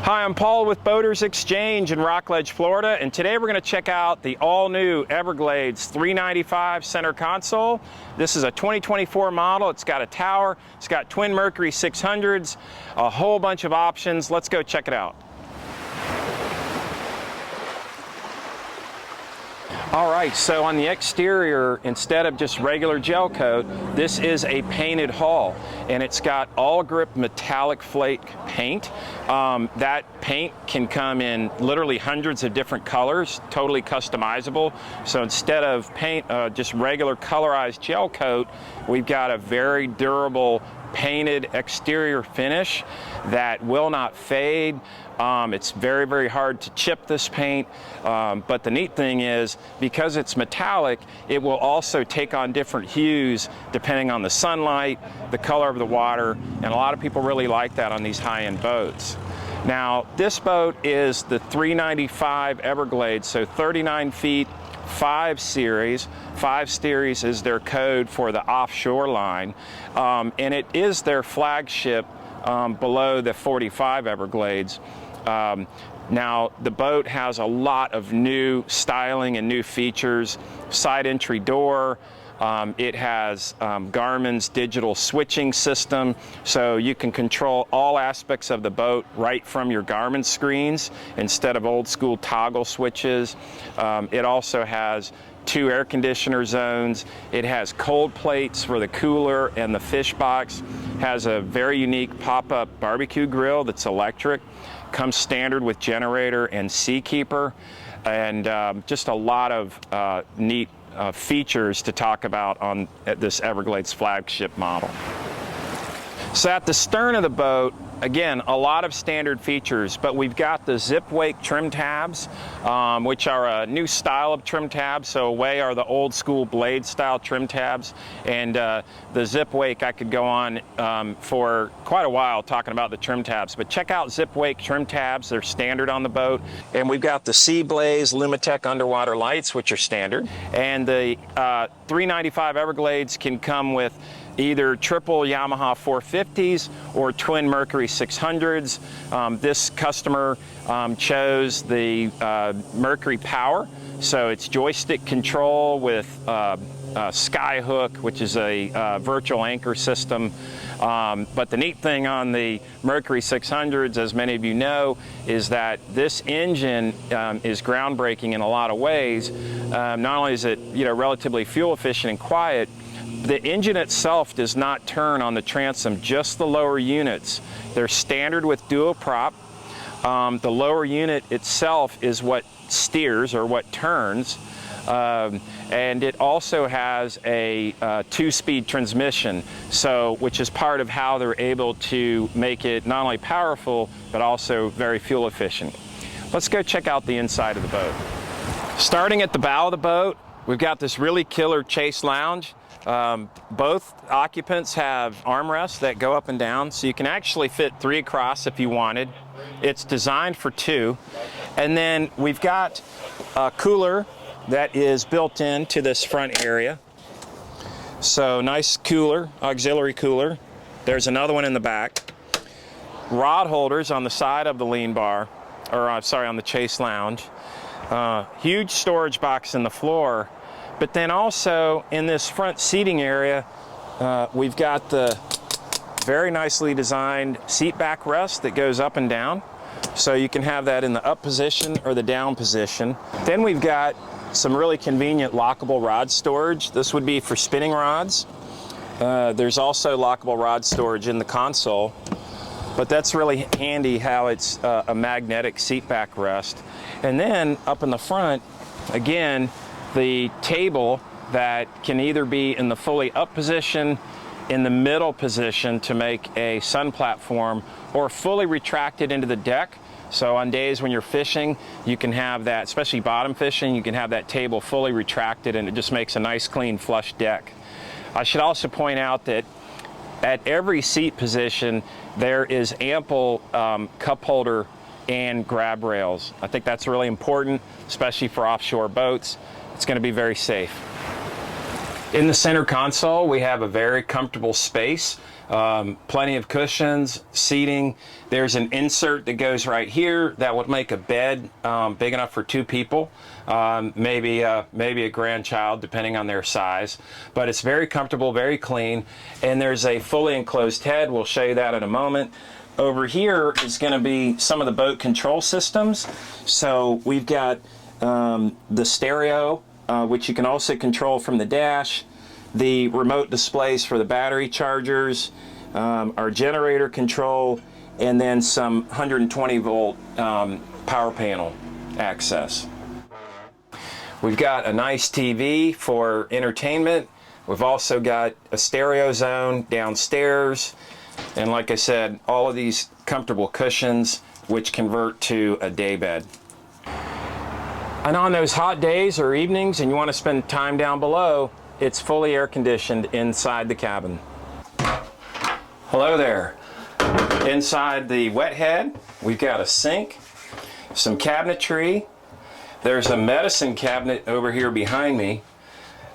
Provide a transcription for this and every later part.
Hi, I'm Paul with Boaters Exchange in Rockledge, Florida, and today we're going to check out the all-new Everglades 395 center console. This is a 2024 model. It's got a tower, it's got twin Mercury 600s, a whole bunch of options. Let's go check it out. All right, so on the exterior, instead of just regular gel coat, this is a painted hull, and it's got all grip metallic flake paint. That paint can come in literally hundreds of different colors, totally customizable. So instead of paint, just regular colorized gel coat, we've got a very durable painted exterior finish that will not fade. It's very, very hard to chip this paint, but the neat thing is, because it's metallic, it will also take on different hues depending on the sunlight, the color of the water, and a lot of people really like that on these high-end boats. Now, this boat is the 395 Everglades, so 39 feet, 5 series. 5 series is their code for the offshore line, and it is their flagship below the 45 Everglades. Now, the boat has a lot of new styling and new features. Side entry door. It has Garmin's digital switching system, so you can control all aspects of the boat right from your Garmin screens instead of old school toggle switches. It also has 2 air conditioner zones. It has cold plates for the cooler and the fish box. Has a very unique pop-up barbecue grill that's electric. Comes standard with generator and Seakeeper, and just a lot of neat features to talk about on this Everglades flagship model. So at the stern of the boat, again, a lot of standard features, but we've got the zip wake trim tabs, which are a new style of trim tabs. So away are the old school blade style trim tabs, and the zip wake, I could go on for quite a while talking about the trim tabs, but check out zip wake trim tabs. They're standard on the boat. And we've got the Sea Blaze Lumitech underwater lights, which are standard, and the 395 Everglades can come with either triple Yamaha 450s or twin Mercury 600s. This customer chose the Mercury Power, so it's joystick control with Skyhook, which is a virtual anchor system. But the neat thing on the Mercury 600s, as many of you know, is that this engine is groundbreaking in a lot of ways. Not only is it relatively fuel efficient and quiet, the engine itself does not turn on the transom, just the lower units. They're standard with dual prop. The lower unit itself is what steers or what turns. And it also has a 2-speed transmission, which is part of how they're able to make it not only powerful, but also very fuel efficient. Let's go check out the inside of the boat. Starting at the bow of the boat, we've got this really killer chase lounge. Both occupants have armrests that go up and down, so you can actually fit 3 across if you wanted. It's designed for 2. And then we've got a cooler that is built into this front area. So nice cooler, auxiliary cooler. There's another one in the back. Rod holders on the side of the lean bar, or sorry, on the chase lounge. Huge storage box in the floor. But then also in this front seating area, we've got the very nicely designed seat backrest that goes up and down. So you can have that in the up position or the down position. Then we've got some really convenient lockable rod storage. This would be for spinning rods. There's also lockable rod storage in the console, but that's really handy how it's a magnetic seat backrest. And then up in the front, again, the table that can either be in the fully up position, in the middle position to make a sun platform, or fully retracted into the deck. So on days when you're fishing, you can have that, especially bottom fishing, you can have that table fully retracted, and it just makes a nice clean flush deck. I should also point out that at every seat position, there is ample cup holder and grab rails. I think that's really important, especially for offshore boats. It's going to be very safe. In the center console, we have a very comfortable space, plenty of cushions, seating. There's an insert that goes right here that would make a bed big enough for 2 people, maybe a grandchild, depending on their size. But it's very comfortable, very clean, and there's a fully enclosed head. We'll show you that in a moment. Over here is going to be some of the boat control systems. So we've got the stereo, which you can also control from the dash, the remote displays for the battery chargers, our generator control, and then some 120 volt power panel access. We've got a nice TV for entertainment. We've also got a stereo zone downstairs, and like I said, all of these comfortable cushions which convert to a day bed. And on those hot days or evenings and you want to spend time down below, it's fully air conditioned inside the cabin. Hello there. Inside the wet head, we've got a sink, some cabinetry. There's a medicine cabinet over here behind me,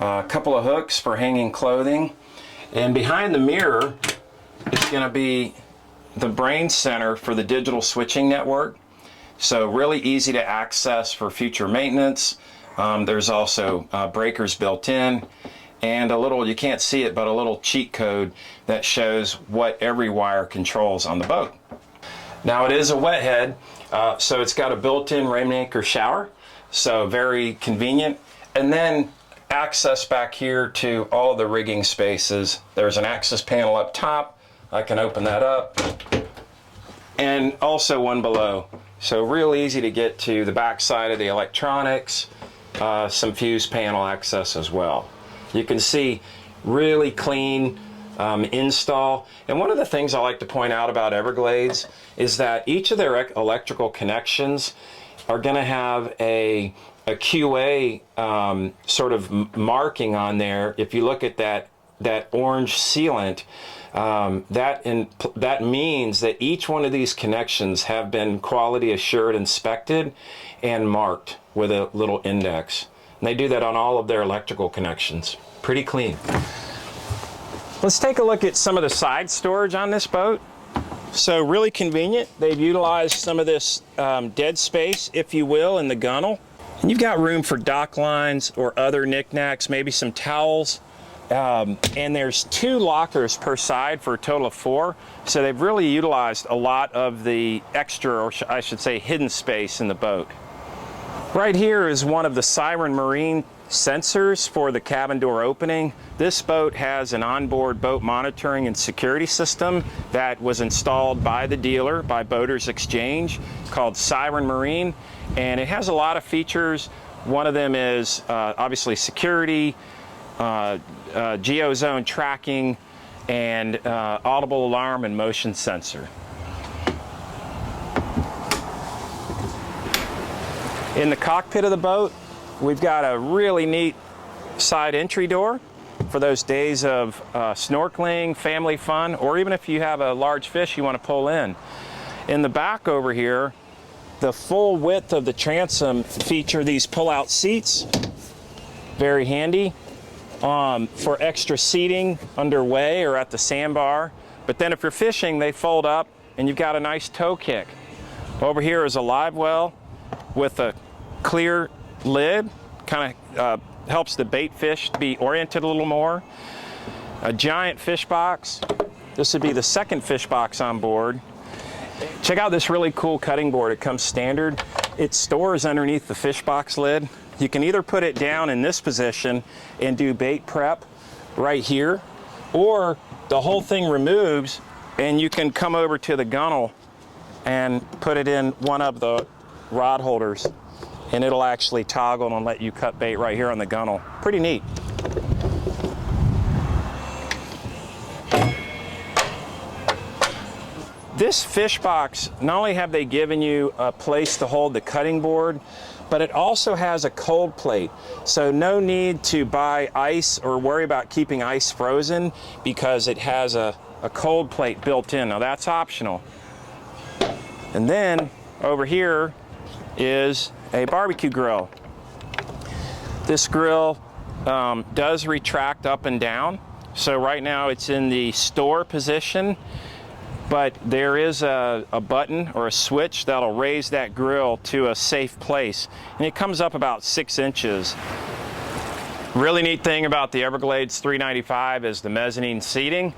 a couple of hooks for hanging clothing, and behind the mirror is going to be the brain center for the digital switching network. So really easy to access for future maintenance. There's also breakers built in, and a little, you can't see it, but a little cheat code that shows what every wire controls on the boat. Now it is a wet head, so it's got a built-in Rainmaker shower, so very convenient. And then access back here to all of the rigging spaces. There's an access panel up top. I can open that up, and also one below. So real easy to get to the back side of the electronics, some fuse panel access as well. You can see really clean install. And one of the things I like to point out about Everglades is that each of their electrical connections are going to have a QA sort of marking on there. If you look at that orange sealant, that means that each one of these connections have been quality assured, inspected, and marked with a little index. And they do that on all of their electrical connections. Pretty clean. Let's take a look at some of the side storage on this boat. So really convenient. They've utilized some of this dead space, if you will, in the gunnel. And you've got room for dock lines or other knickknacks, maybe some towels. And there's 2 lockers per side for a total of 4. So they've really utilized a lot of the extra, or I should say hidden space in the boat. Right here is one of the Siren Marine sensors for the cabin door opening. This boat has an onboard boat monitoring and security system that was installed by the dealer, by Boaters Exchange, called Siren Marine. And it has a lot of features. One of them is obviously security, geozone tracking, and audible alarm and motion sensor. In the cockpit of the boat, we've got a really neat side entry door for those days of snorkeling, family fun, or even if you have a large fish you want to pull in. In the back over here, the full width of the transom feature these pull-out seats. Very handy. For extra seating underway or at the sandbar. But then if you're fishing, they fold up and you've got a nice tow kick. Over here is a live well with a clear lid, kind of helps the bait fish be oriented a little more. A giant fish box. This would be the second fish box on board. Check out this really cool cutting board. It comes standard. It stores underneath the fish box lid. You can either put it down in this position and do bait prep right here, or the whole thing removes and you can come over to the gunnel and put it in one of the rod holders, and it'll actually toggle and let you cut bait right here on the gunnel. Pretty neat. This fish box, not only have they given you a place to hold the cutting board, but it also has a cold plate. So no need to buy ice or worry about keeping ice frozen because it has a cold plate built in. Now that's optional. And then over here is a barbecue grill. This grill does retract up and down. So right now it's in the store position, but there is a button or a switch that'll raise that grill to a safe place. And it comes up about 6 inches. Really neat thing about the Everglades 395 is the mezzanine seating.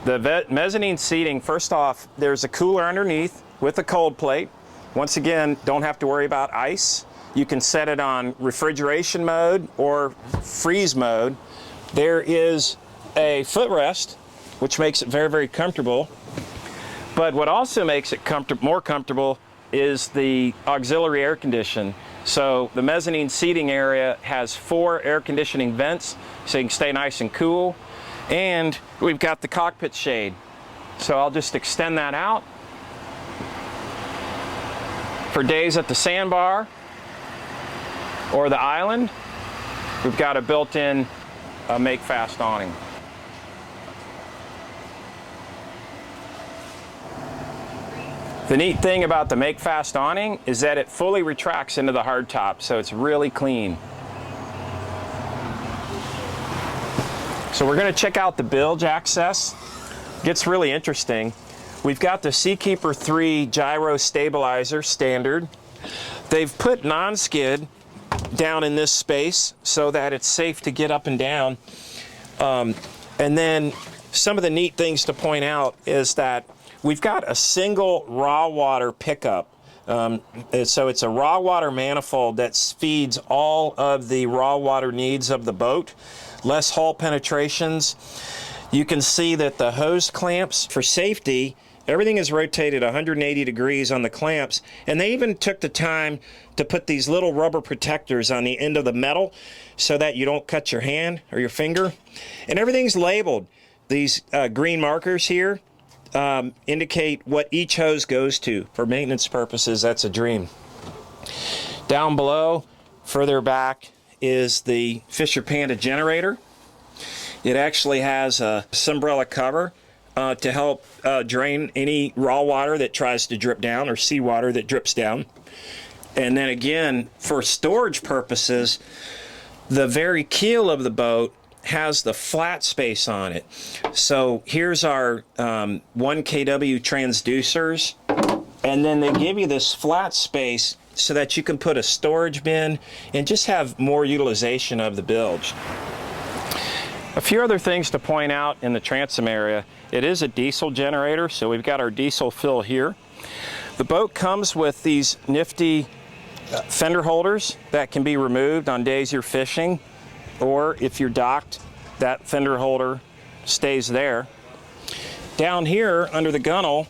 The mezzanine seating, first off, there's a cooler underneath with a cold plate. Once again, don't have to worry about ice. You can set it on refrigeration mode or freeze mode. There is a footrest, which makes it very, very comfortable. But what also makes it more comfortable is the auxiliary air condition. So the mezzanine seating area has 4 air conditioning vents, so you can stay nice and cool. And we've got the cockpit shade. So I'll just extend that out. For days at the sandbar or the island, we've got a built-in make-fast awning. The neat thing about the make-fast awning is that it fully retracts into the hardtop, so it's really clean. So we're going to check out the bilge access. It gets really interesting. We've got the Seakeeper 3 gyro stabilizer standard. They've put non-skid down in this space so that it's safe to get up and down. And then some of the neat things to point out is that we've got a single raw water pickup. So it's a raw water manifold that feeds all of the raw water needs of the boat. Less hull penetrations. You can see that the hose clamps, for safety, everything is rotated 180 degrees on the clamps, and they even took the time to put these little rubber protectors on the end of the metal so that you don't cut your hand or your finger. And everything's labeled. These green markers here indicate what each hose goes to. For maintenance purposes, that's a dream. Down below, further back, is the Fisher Panda generator. It actually has a Sunbrella cover to help drain any raw water that tries to drip down or seawater that drips down. And then again, for storage purposes, the very keel of the boat has the flat space on it. So here's our 1 kW transducers, and then they give you this flat space so that you can put a storage bin and just have more utilization of the bilge. A few other things to point out in the transom area. It is a diesel generator, so we've got our diesel fill here. The boat comes with these nifty fender holders that can be removed on days you're fishing, or if you're docked, that fender holder stays there. Down here under the gunnel,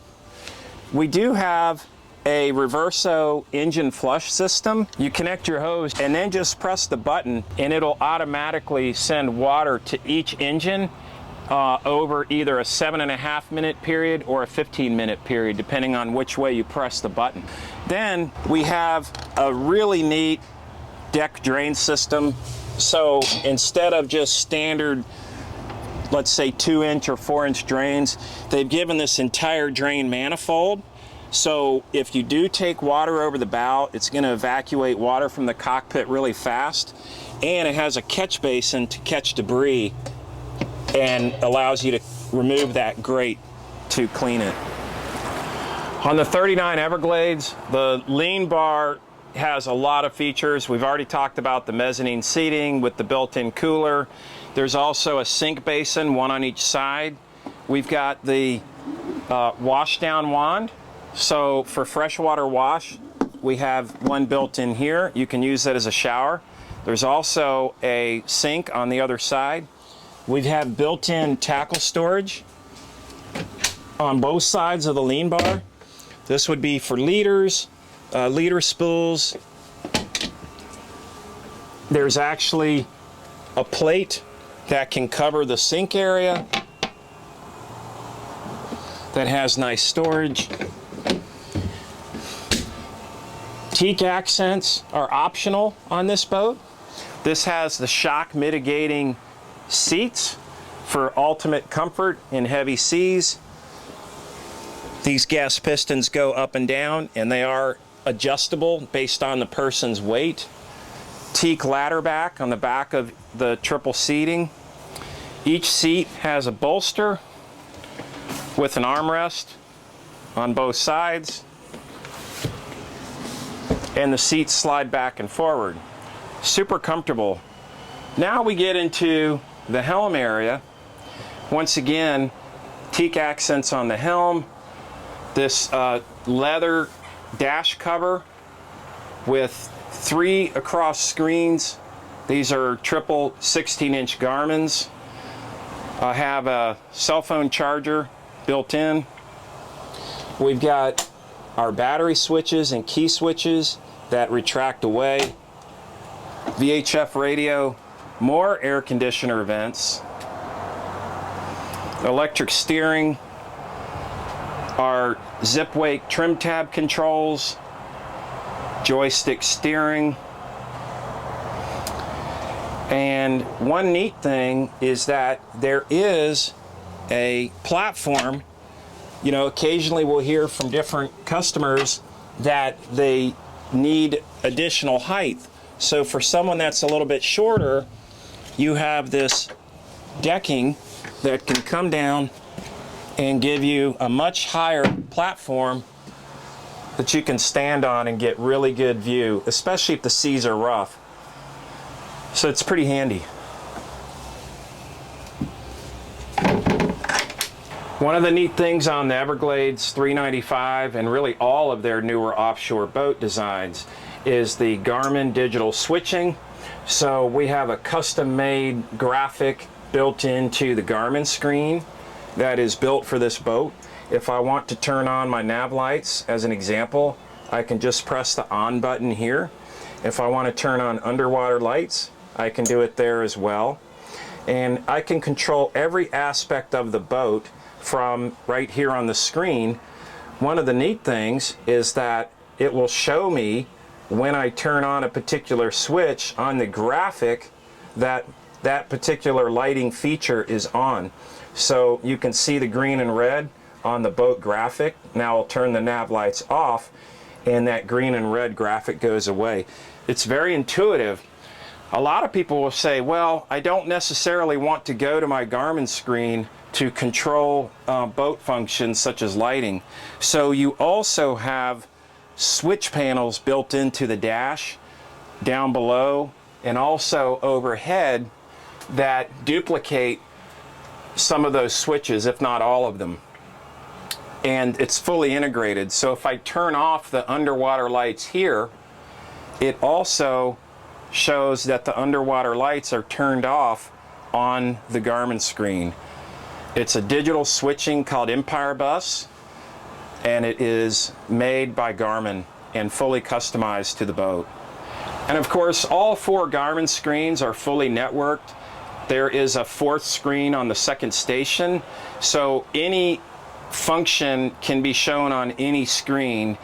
we do have a reverso engine flush system. You connect your hose and then just press the button and it'll automatically send water to each engine over either a 7.5 minute period or a 15-minute period, depending on which way you press the button. Then we have a really neat deck drain system. So instead of just standard, let's say 2-inch or 4-inch drains, they've given this entire drain manifold. So if you do take water over the bow, it's going to evacuate water from the cockpit really fast. And it has a catch basin to catch debris and allows you to remove that grate to clean it. On the 39 Everglades, the lean bar has a lot of features. We've already talked about the mezzanine seating with the built-in cooler. There's also a sink basin, one on each side. We've got the wash down wand. So for freshwater wash, we have one built in here. You can use that as a shower. There's also a sink on the other side. We have built-in tackle storage on both sides of the lean bar. This would be for leaders, leader spools. There's actually a plate that can cover the sink area that has nice storage. Teak accents are optional on this boat. This has the shock mitigating seats for ultimate comfort in heavy seas. These gas pistons go up and down, and they are adjustable based on the person's weight. Teak ladder back on the back of the triple seating. Each seat has a bolster with an armrest on both sides, and the seats slide back and forward. Super comfortable. Now we get into the helm area. Once again, teak accents on the helm, this leather dash cover with 3 across screens. These are triple 16-inch Garmin's. I have a cell phone charger built in. We've got our battery switches and key switches that retract away. VHF radio, more air conditioner vents, electric steering, our zip wake trim tab controls, joystick steering. And one neat thing is that there is a platform. You know, occasionally we'll hear from different customers that they need additional height. So for someone that's a little bit shorter, you have this decking that can come down and give you a much higher platform that you can stand on and get really good view, especially if the seas are rough. So it's pretty handy. One of the neat things on the Everglades 395 and really all of their newer offshore boat designs is the Garmin digital switching. So we have a custom-made graphic built into the Garmin screen that is built for this boat. If I want to turn on my nav lights, as an example, I can just press the on button here. If I want to turn on underwater lights, I can do it there as well. And I can control every aspect of the boat from right here on the screen. One of the neat things is that it will show me when I turn on a particular switch on the graphic that that particular lighting feature is on. So you can see the green and red on the boat graphic. Now I'll turn the nav lights off and that green and red graphic goes away. It's very intuitive. A lot of people will say, well, I don't necessarily want to go to my Garmin screen to control boat functions such as lighting. So you also have switch panels built into the dash down below and also overhead that duplicate some of those switches, if not all of them. And it's fully integrated. So if I turn off the underwater lights here, it also shows that the underwater lights are turned off on the Garmin screen. It's a digital switching called Empire Bus, and it is made by Garmin and fully customized to the boat. And of course, all 4 Garmin screens are fully networked. There is a 4th screen on the 2nd station, so any function can be shown on any screen.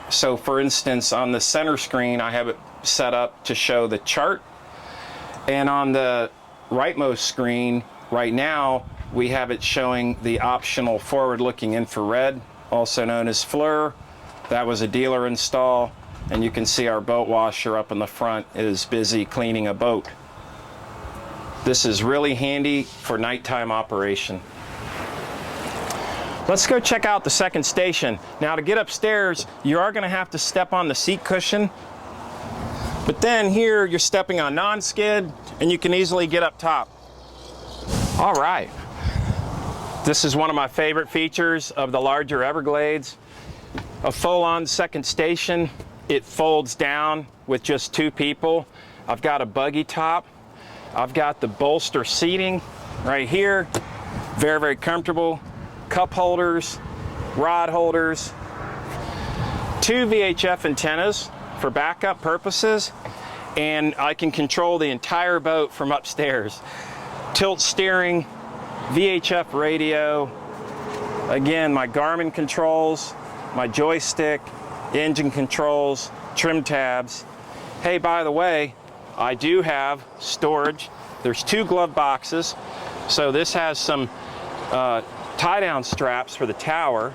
So for instance, on the center screen, I have it set up to show the chart, and on the rightmost screen right now we have it showing the optional forward-looking infrared, also known as FLIR. That was a dealer install, and you can see our boat washer up in the front is busy cleaning a boat. This is really handy for nighttime operation. Let's go check out the 2nd station. Now to get upstairs, you are going to have to step on the seat cushion. But then here you're stepping on non-skid and you can easily get up top. All right. This is one of my favorite features of the larger Everglades. A full-on 2nd station. It folds down with just 2 people. I've got a buggy top. I've got the bolster seating right here. Very, very comfortable. Cup holders, rod holders, 2 VHF antennas for backup purposes, and I can control the entire boat from upstairs. Tilt steering, VHF radio, again my Garmin controls, my joystick, engine controls, trim tabs. Hey, by the way, I do have storage. There's 2 glove boxes, so this has some tie-down straps for the tower,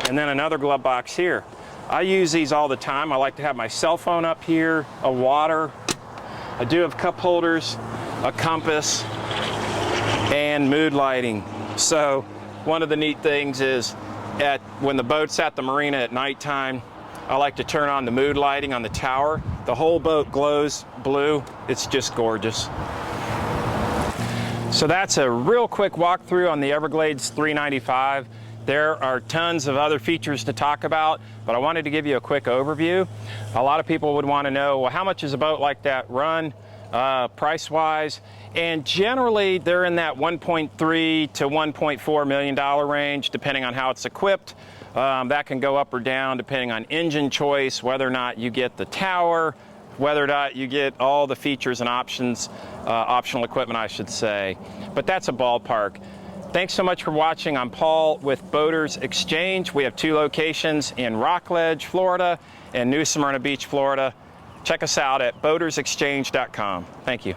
and then another glove box here. I use these all the time. I like to have my cell phone up here, a water. I do have cup holders, a compass, and mood lighting. So one of the neat things is when the boat's at the marina at nighttime, I like to turn on the mood lighting on the tower. The whole boat glows blue. It's just gorgeous. So that's a real quick walkthrough on the Everglades 395. There are tons of other features to talk about, but I wanted to give you a quick overview. A lot of people would want to know, well, how much is a boat like that run, price-wise? And generally, they're in that $1.3 to $1.4 million range, depending on how it's equipped. That can go up or down depending on engine choice, whether or not you get the tower, whether or not you get all the features and options, optional equipment, I should say. But that's a ballpark. Thanks so much for watching. I'm Paul with Boaters Exchange. We have 2 locations in Rockledge, Florida, and New Smyrna Beach, Florida. Check us out at boatersexchange.com. Thank you.